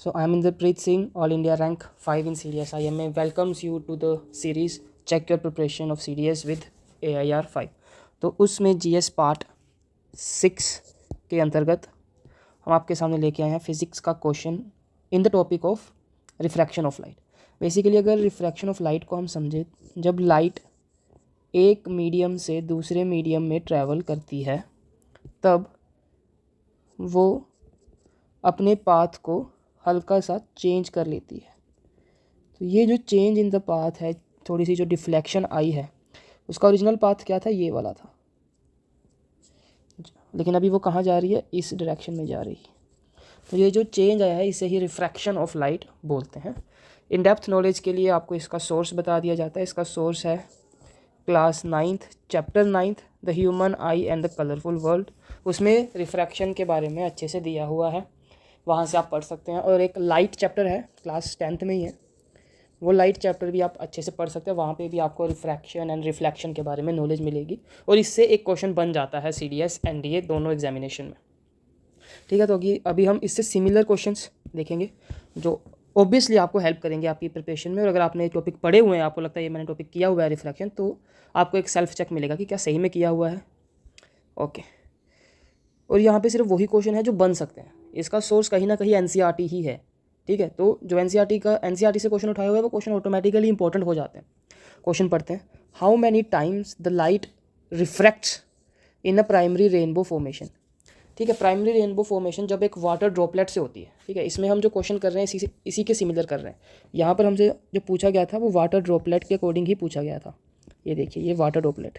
So I am Inderpreet Singh, All India Rank 5 in CDS IMA welcomes you to the series Check Your Preparation of CDS with AIR 5। तो उसमें GS part 6 के अंतर्गत हम आपके सामने लेके आए हैं फिज़िक्स का question in the topic of refraction of light. Basically अगर रिफ्रैक्शन ऑफ लाइट को हम समझे, जब लाइट एक मीडियम से दूसरे मीडियम में ट्रैवल करती है तब वो अपने पाथ को हल्का सा चेंज कर लेती है। तो ये जो चेंज इन द पाथ है, थोड़ी सी जो डिफ्लेक्शन आई है, उसका ओरिजिनल पाथ क्या था, ये वाला था, लेकिन अभी वो कहाँ जा रही है, इस डायरेक्शन में जा रही है। तो ये जो चेंज आया है इसे ही रिफ्रैक्शन ऑफ लाइट बोलते हैं। इन डेप्थ नॉलेज के लिए आपको इसका सोर्स बता दिया जाता है। इसका सोर्स है class 9th chapter 9th the human I and the colourful world. उसमें रिफ्रैक्शन के बारे में अच्छे से दिया हुआ है, वहाँ से आप पढ़ सकते हैं। और एक लाइट चैप्टर है, क्लास 10th में ही है, वो लाइट चैप्टर भी आप अच्छे से पढ़ सकते हैं। वहाँ पे भी आपको रिफ्रैक्शन एंड रिफ्लेक्शन के बारे में नॉलेज मिलेगी और इससे एक क्वेश्चन बन जाता है CDS NDA दोनों एग्जामिनेशन में। ठीक है, तो अभी हम इससे सिमिलर क्वेश्चंस देखेंगे जो ऑब्वियसली आपको हेल्प करेंगे आपकी प्रिपरेशन में। और अगर आपने टॉपिक पढ़े हुए हैं, आपको लगता है ये मैंने टॉपिक किया हुआ है रिफ्लेक्शन, तो आपको एक सेल्फ चेक मिलेगा कि क्या सही में किया हुआ है। ओके, और यहाँ पे सिर्फ वही क्वेश्चन है जो बन सकते हैं। इसका सोर्स कहीं ना कहीं NCERT ही है। ठीक है, तो जो NCERT से क्वेश्चन उठाया हुआ है वो क्वेश्चन ऑटोमेटिकली इंपॉर्टेंट हो जाते हैं। क्वेश्चन पढ़ते हैं, how many times the light refracts in a primary rainbow formation. ठीक है, प्राइमरी रेनबो फॉर्मेशन जब एक वाटर ड्रॉपलेट से होती है। ठीक है, इसमें हम जो क्वेश्चन कर रहे हैं इसी के सिमिलर कर रहे हैं। यहाँ पर हमसे जो पूछा गया था वो वाटर ड्रॉपलेट के अकॉर्डिंग ही पूछा गया था। ये देखिए, ये वाटर ड्रॉपलेट,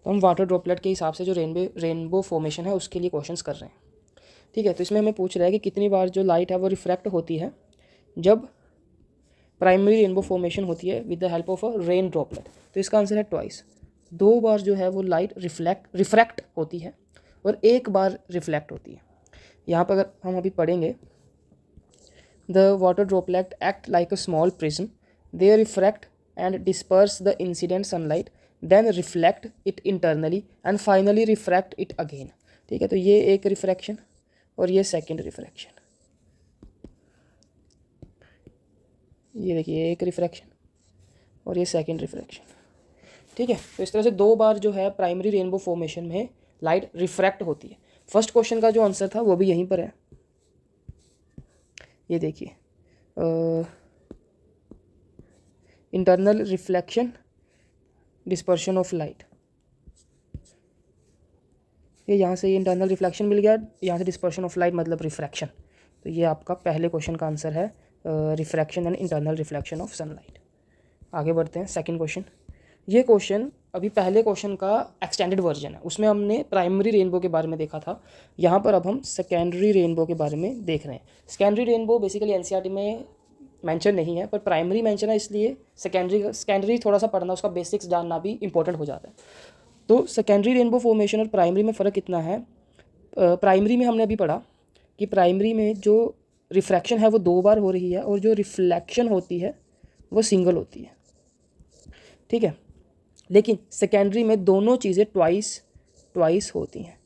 तो हम वाटर ड्रॉपलेट के हिसाब से जो रेनबो फॉर्मेशन है उसके लिए क्वेश्चंस कर रहे हैं। ठीक है, तो इसमें हमें पूछ रहा है कि कितनी बार जो लाइट है वो रिफ्रैक्ट होती है जब प्राइमरी रेनबो फॉर्मेशन होती है with the help of a rain droplet. तो इसका आंसर है ट्वाइस। 2 बार जो है वो लाइट रिफ्रैक्ट होती है और 1 बार रिफ्लेक्ट होती है। यहाँ पर अगर हम अभी पढ़ेंगे, the water droplet act like a small prism, they refract and disperse the incident sunlight, then reflect it internally and finally refract it again. ठीक है, तो ये एक रिफ्रैक्शन और ये सेकंड रिफ्रैक्शन। ये देखिए, एक रिफ्रैक्शन और ये सेकंड रिफ्रैक्शन। ठीक है, तो इस तरह से 2 बार जो है प्राइमरी रेनबो फॉर्मेशन में लाइट रिफ्रैक्ट होती है। फर्स्ट क्वेश्चन का जो आंसर था वो भी यहीं पर है। ये देखिए, internal reflection, dispersion of light. ये यहाँ से ये इंटरनल रिफ्लेक्शन मिल गया, यहाँ से डिस्पर्शन ऑफ लाइट मतलब रिफ्रैक्शन। तो ये आपका पहले क्वेश्चन का आंसर है, refraction and internal reflection of sunlight. आगे बढ़ते हैं, सेकंड क्वेश्चन। ये क्वेश्चन अभी पहले क्वेश्चन का एक्सटेंडेड वर्जन है, उसमें हमने प्राइमरी रेनबो के बारे में देखा था। यहाँ पर अब हम सेकेंडरी रेनबो के बारे में देख रहे हैं। सेकेंडरी रेनबो बेसिकली NCERT में मेंशन नहीं है, पर प्राइमरी मेंशन है, इसलिए सेकेंडरी थोड़ा सा पढ़ना, उसका बेसिक्स जानना भी इंपॉर्टेंट हो जाता है। तो सेकेंडरी रेनबो फॉर्मेशन और प्राइमरी में फ़र्क कितना है। प्राइमरी में हमने अभी पढ़ा कि प्राइमरी में जो रिफ्रैक्शन है वो 2 बार हो रही है और जो रिफ्लेक्शन होती है वो सिंगल होती है। ठीक है, लेकिन सेकेंडरी में दोनों चीज़ें ट्वाइस होती हैं,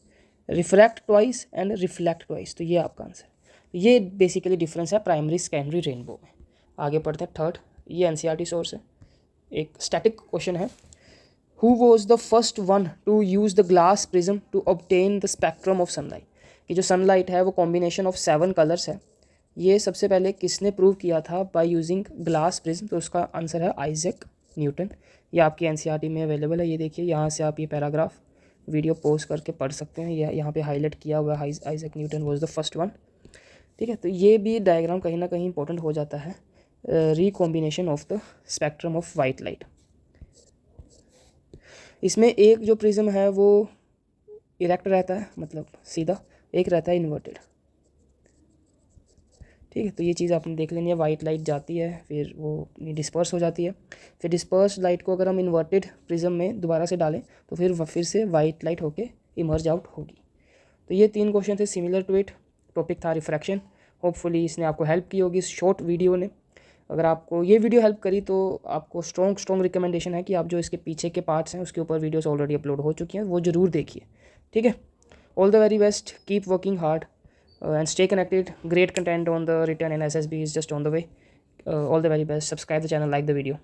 refract twice and reflect twice. तो ये आपका आंसर, ये बेसिकली डिफरेंस है प्राइमरी सेकेंडरी रेनबो में। आगे पढ़ते हैं थर्ड, ये NCERT सोर्स है, एक स्टैटिक क्वेश्चन है। Who was the first one to use the glass prism to obtain the spectrum of sunlight? कि जो सनलाइट है वो कॉम्बिनेशन ऑफ 7 कलर्स है, ये सबसे पहले किसने प्रूव किया था बाय यूजिंग ग्लास प्रिज्म। तो उसका आंसर है आइजैक न्यूटन। ये आपकी NCERT में अवेलेबल है। ये देखिए, यहाँ से आप ये पैराग्राफ वीडियो पॉज करके पढ़ सकते हैं। ये यहाँ पे हाईलाइट किया हुआ है, Isaac Newton was the first one. ठीक है, तो ये भी डायग्राम कहीं ना कहीं इंपॉर्टेंट हो जाता है, recombination of the spectrum of white light. इसमें एक जो प्रिज्म है वो इरेक्ट रहता है, मतलब सीधा, एक रहता है इन्वर्टेड। ठीक है, तो ये चीज़ आपने देख लेनी है। वाइट लाइट जाती है, फिर वो डिस्पर्स हो जाती है, फिर डिस्पर्स लाइट को अगर हम इन्वर्टेड प्रिज्म में दोबारा से डालें तो फिर से वाइट लाइट होके इमर्ज आउट होगी। तो ये 3 क्वेश्चन थे सिमिलर टू इट। टॉपिक था रिफ्रैक्शन। होपफुली इसने आपको हेल्प की होगी, इस शॉर्ट वीडियो ने। अगर आपको ये वीडियो हेल्प करी तो आपको स्ट्रॉन्ग रिकमेंडेशन है कि आप जो इसके पीछे के पार्ट्स हैं उसके ऊपर वीडियोस ऑलरेडी अपलोड हो चुकी हैं, वो ज़रूर देखिए। ठीक है, all the very best, keep working hard, and stay connected. Great content on the written and SSB is just on the way. All the very best. Subscribe the channel, like the video.